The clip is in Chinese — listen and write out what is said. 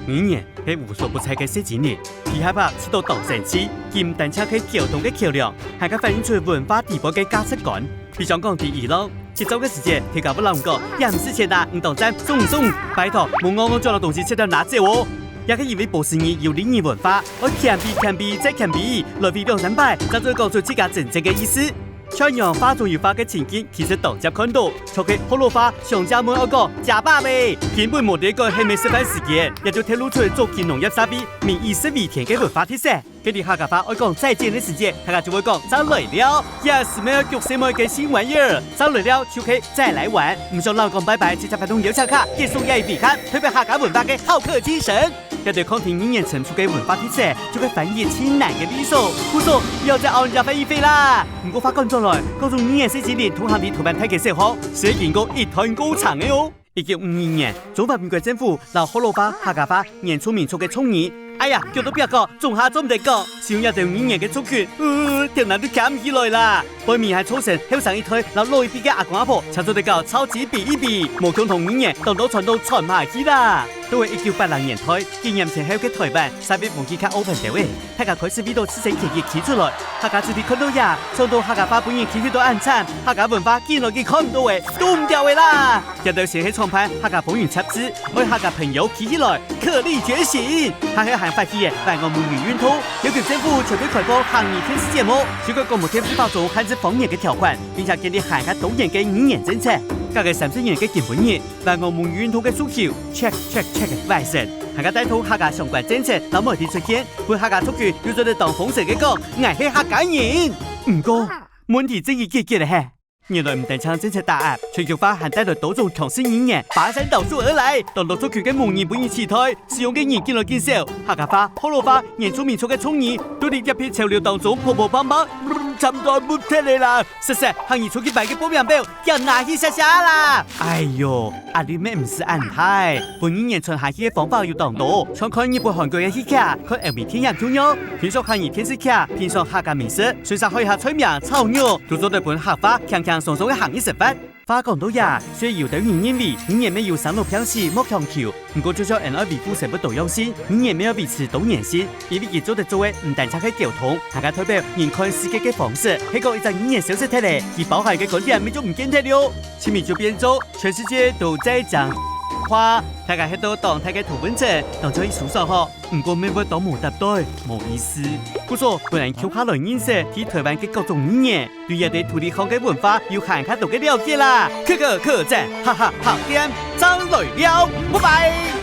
语言係無所不在嘅設計力，佢害怕受到當神器，佢唔單止係溝通嘅橋梁，還可反映出文化地位嘅價值觀。比方講，第二咯，節奏嘅時間，佢搞不啷個，也唔是錢啊，唔當真，送，拜託，冇我做到東西，切到拿走哦。也可以為波斯語有另一文化，我強比再強比，來回200-300，才再講出自家真正嘅意思。像樣畫中有畫嘅情景，其實大家看到，除去葫蘆畫上家門嗰個假爸味，根本冇呢個係咪示範事件，也就透露出做建農業沙比民以食為天嘅文化特色。佢哋客家話愛講再見嘅時節，大家就會講再來了，也是咩腳什麼嘅新玩意兒，再來了就可以再來玩，唔想老講拜拜，直接發動郵箱卡，結束也一筆看，特別客家文化嘅好客精神。要對康庭語言陳述嘅文化特色，就會翻譯清難嘅理數，故說要再熬人家翻譯費啦。唔過發講咗來，各種語言設計連同行地圖版睇嘅時候，寫見過一團高長嘅哦。1952年，中華民國政府拿葫蘆話、客家話原住民族嘅創意。哎呀，叫都不要講，仲下做唔得講，使用一條語言嘅族群，條男都夾唔起來啦。背面係粗成，後上一推，然後老一輩嘅阿公阿婆，才做得個超級比一比，無共同語言，當到傳到傳埋去啦。到係1980年代，經驗前後嘅台灣，三邊門機卡 open 掉嘅，大家開始為到自身企業企出來，客家子弟看到呀，上到客家話本人企去到暗慘，客家文化見落去看唔到嘅，都唔掉嘅啦。一到時喺創辦客家風雲雜誌，為客家朋友企起來，克力覺醒，他喺發起嘅萬我母語運動，要求政府全面開放行業電視節目，修改廣播電視法中限制方言嘅條款，並且建立客家多元嘅語言政策。加嘅30年嘅基本業，萬我母語運動嘅訴求 check 完成，客家帶頭客家相關政策，老媒體出現，為客家族群要做得當風聲嘅講，我係客家人。唔過問題真係結結咧。原來唔單唱政策大壓，全球化還帶來多種強勢語言，爬山倒數而來，當到族群嘅母語本意期待，使用嘅語見來見少，客家話、葫蘆話、原住民族嘅創意，都喺一片潮流當中破棒棒，差唔多冇聽你啦。實行業出去擺嘅報名表，要拿去下啦。哎喲，阿你咩唔是安排？本語言傳下去嘅方法要當多，像看日本韓國嘅戲劇，看 LV 天人重要，平常行業電視劇，平常客家美食，隨時可以下催名炒牛，都做得本客話強強鬆鬆嘅行業實法。話講到呀，雖然有對語言味，語言沒有三路偏視，莫強求。不過就像人愛維護成不多樣性，語言沒有維持多元性，因為佢做得做嘅唔單止係溝通，大家代表人看世界嘅方式，係個一隻語言消失體嚟，而包含嘅觀點咪就唔見體了。前面就變做全世界都在講話，大家喺度當睇嘅圖文者，當做一書上學，唔過咩會當冇答對，冇意思。故說本人求下來認識睇台灣嘅各種語言，對人哋土地方嘅文化要看多嘅了解啦。可讚，哈哈，好點，張來了，拜拜。